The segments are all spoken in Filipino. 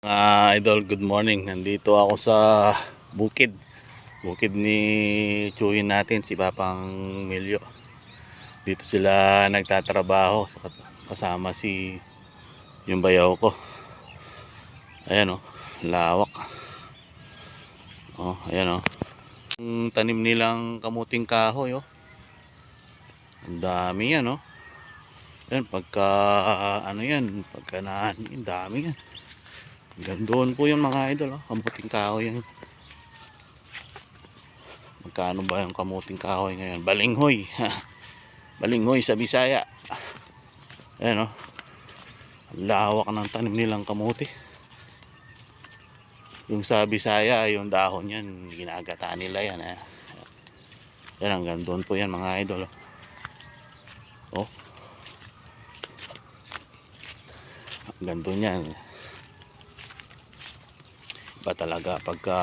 Idol, good morning. Nandito ako sa bukid. Bukid ni Chuyin natin, si Papang Milyo. Dito sila nagtatrabaho kasama si yung bayaw ko. Ayan oh, lawak. Oh, ayan oh. Yung tanim nilang kamuting kahoy oh. Ang dami yan oh. Yan pagka ano yan, pagka ang dami yan. Hanggang doon po yung mga idol oh, kamuting kahoy yan. Magkano ba yung kamuting kahoy ngayon? Balinghoy. Balinghoy sa Bisaya. Ayan o. Lawak ng tanim nilang kamuti. Yung sa Bisaya, yung dahon yan, ginagata nila yan. Yan, hanggang doon po yan mga idol. Oh. Hanggang doon yan. Iba talaga pagka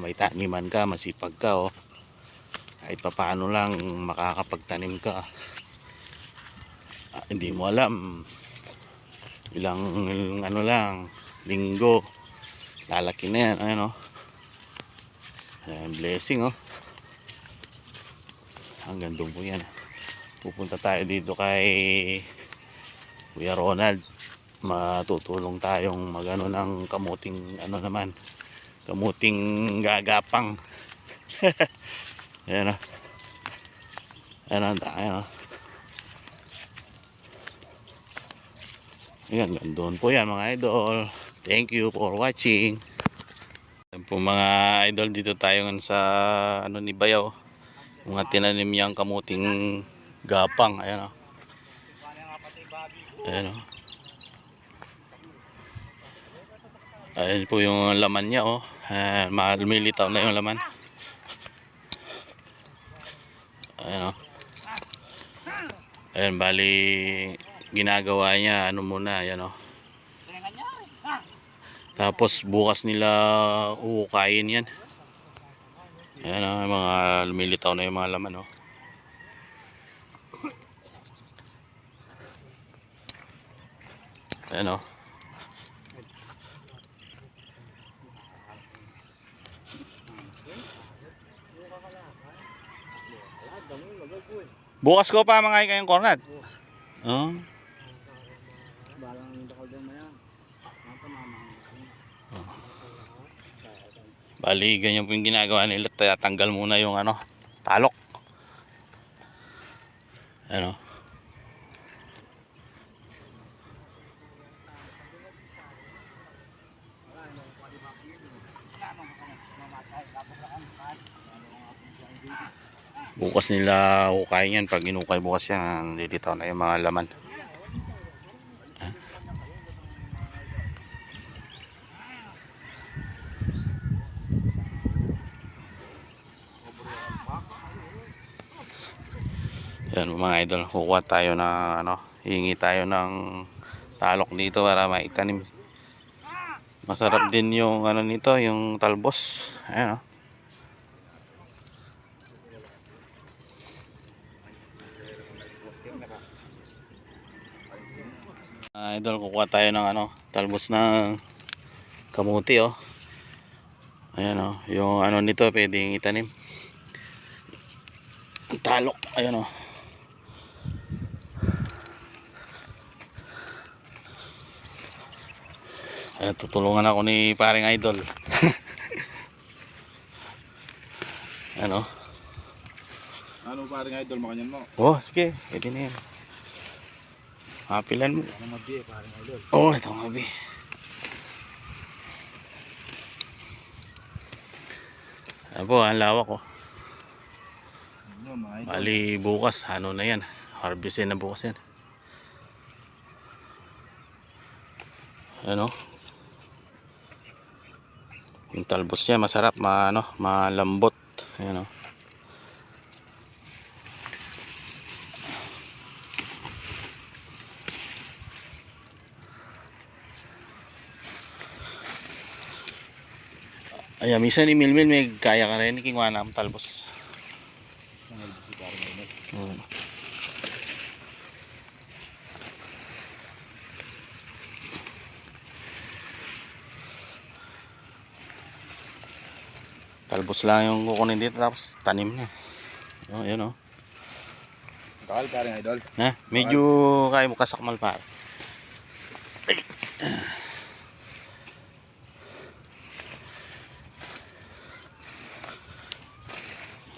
may taniman ka, masipag ka oh. Kahit papaano lang makakapagtanim ka. Hindi mo alam ilang ano lang linggo lalaki na yan. Ayan oh. Ayan, blessing oh. Hanggang doon po yan. Pupunta tayo dito kay Kuya Ronald. Matutulong tayong magano ng kamuting ano naman, kamuting gagapang. Ayan oh. Ayan oh, ayan oh. Ayan, doon po yan mga idol. Thank you for watching. Ayan po mga idol, dito tayo sa ano ni Bayaw. Mga tinanim niyang kamuting gapang. Ayan o. Ayan o. Ayan po yung laman niya o. Lumilitaw na yung laman. Ayan o. Ayan, bali ginagawa niya ano muna. Ayan o. Tapos bukas nila uukayin yan. Ayan o, mga lumilitaw na yung mga laman o. Ayan o. Bukas ko pa mga kayong kornad. Oh. Bali, ganyan po yung ginagawa nila. Tatanggal muna yung ano, talok. Ano? Bukas nila ukay yan. Pag inukay bukas yan, lilitaw na yung mga laman. Yan mga idol, kukuha tayo ng ano, hingi tayo ng talok dito para maitanim. Masarap din yung ano nito, yung talbos. Ayan oh. Idol, kukuha tayo ng ano, talbos ng kamuti oh. Ayan oh, yung ano nito pwedeng itanim. Talok, ayan oh. Ayan, tutulungan ako ni paring idol. Ano? Ano paring idol, makanyan mo? Oh, sige, pwede na yan. Hapilan mo. Ano mabi paring idol? Oh, ito mabi. Ayan po, ang lawak oh. Bali bukas, ano na yan. Harvestin na bukas yan. Ano? Yung talbos niya masarap, malambot. Ayan o. Ayan, minsan ni Milmil may kaya ka rin kingwa na ang talbos. Talbos lang yung kukunin dito tapos tanim na. Oh, yun oh. Bakal paring idol. Ha? Medyo kaya mo kasakmal pa.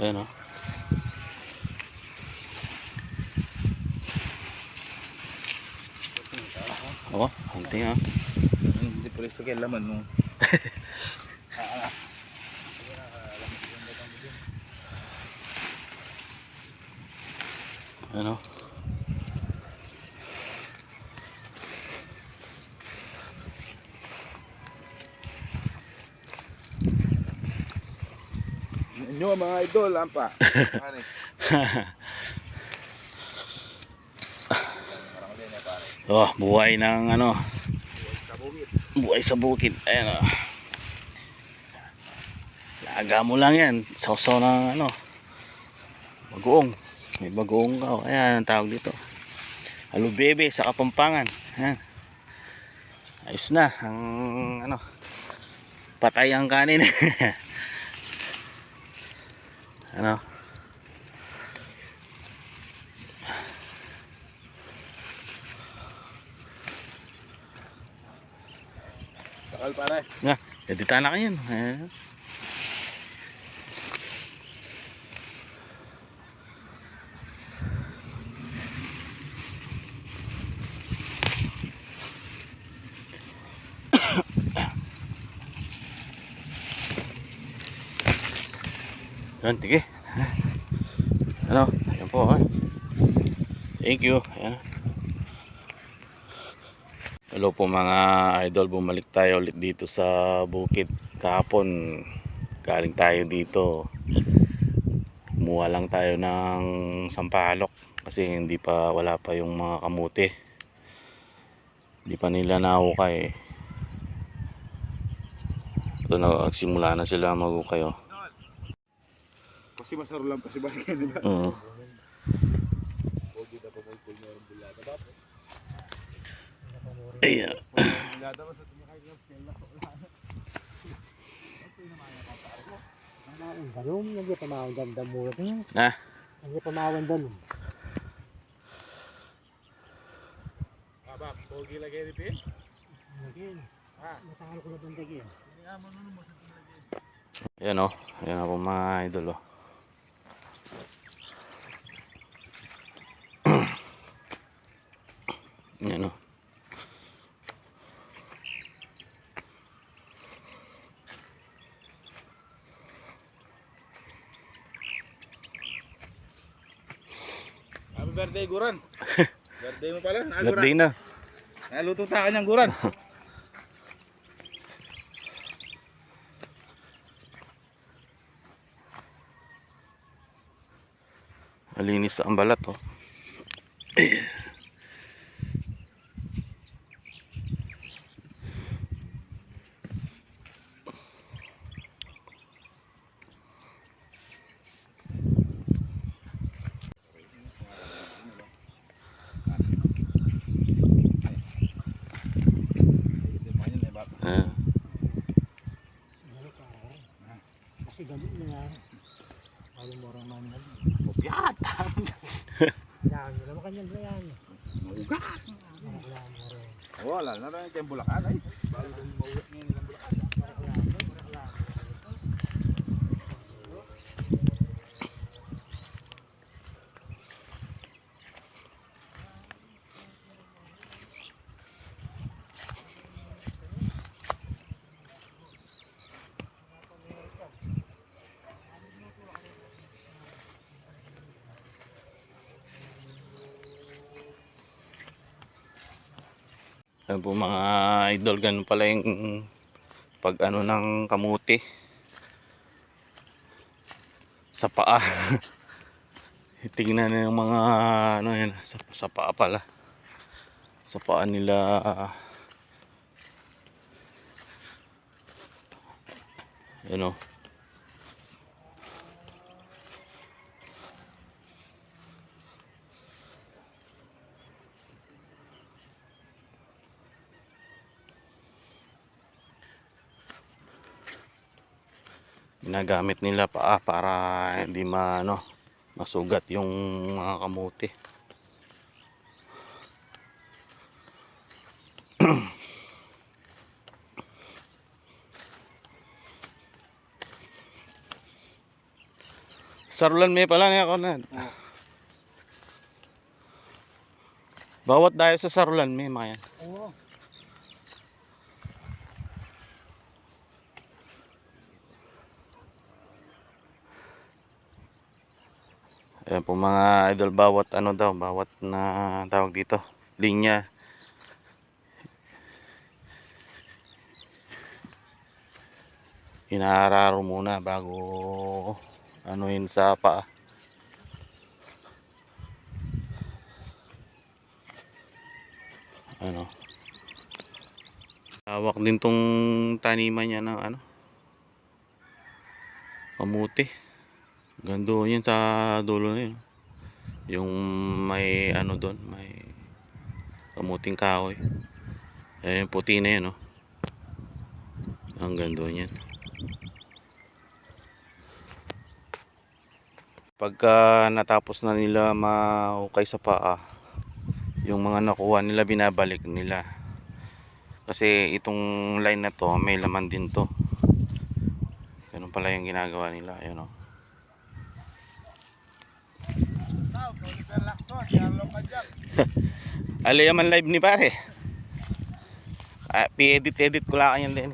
Ayan oh. Oh, hunting ah. Hindi pa rin sakit laman mo. Ayan oh. Inyo mga idol, lampa. Pare. Parang din eh pare. Oh, buhay ng ano, Sa bukid. buhay sa bukid. Ayan oh. Laga mo lang yan. Sausaw ng ano, bagoong. May bagoong ka. Oh. Ayan ang tawag dito. Alubebe sa Kapampangan. Ayan. Ayos na. Ang ano, patay ang kanin. Ano? Bakal pare. Nga, edita na kayo. Ayan. Yan, sige. Ano? Ayan po. Thank you. Ayan. Hello po mga idol. Bumalik tayo ulit dito sa bukid. Kahapon, galing tayo dito. Kumuha lang tayo ng sampalok. Kasi hindi pa, wala pa yung mga kamuti. Hindi pa nila nahukay. Ito, nagsimula na sila maghukay. Oh. Kasi masaro lang kasi bakit di ba? Oo. Pogi na pamulpul mo yung bulata ba? Ayan. Bulata ba sa tumakay ng stella ko lang. Ganun, hindi pa mawan dyan mura ko yan. Ha? Hindi pa mawan dyan. Aba, pogi lagi ni Pin? Again, matakal ko na bandag yan. Ayan o. Ayan ako mga idol o. Ayan o. Happy birthday, Guran. Birthday mo pala, Birthday na. Naluto ta kanyang Guran. Malinis ang balat o. Ah. Kasi ganun na yan. Alam mo rin man yan. Kopyat. Yan, alam mo kanyang ba yan? Ugat. Alam mo rin. Wala na rin yung Bulacan ay. Bago din mauwi ngayon nilang Bulacan. Ayan po mga idol, ganun pala yung pag ano ng kamuti sa paa. Tingnan na yung mga ano yan, sa paa pala. Sa paa nila. Ayan o. Ginagamit nila para hindi masugat yung mga kamuti. Sarulan may pala niya ako na. Bawat dahil sa sarulan may mga yan. Oo. Ayan po mga idol, bawat bawat na tawag dito, linya. Inaararo muna bago anuhin sa paa. Hawak din tong taniman niya ng kamuti. Gando yan sa dulo na yun. Yung may doon, may kamuting kahoy. Ayun, puti na yan, oh. Ang gando niyan. Pagka natapos na nila mahukay sa paa, yung mga nakuha nila binabalik nila. Kasi itong line na to, may laman din to. Ganun pala yung ginagawa nila. Ayun, oh. Ali yaman live ni pare. Pi-edit ko lang yan din.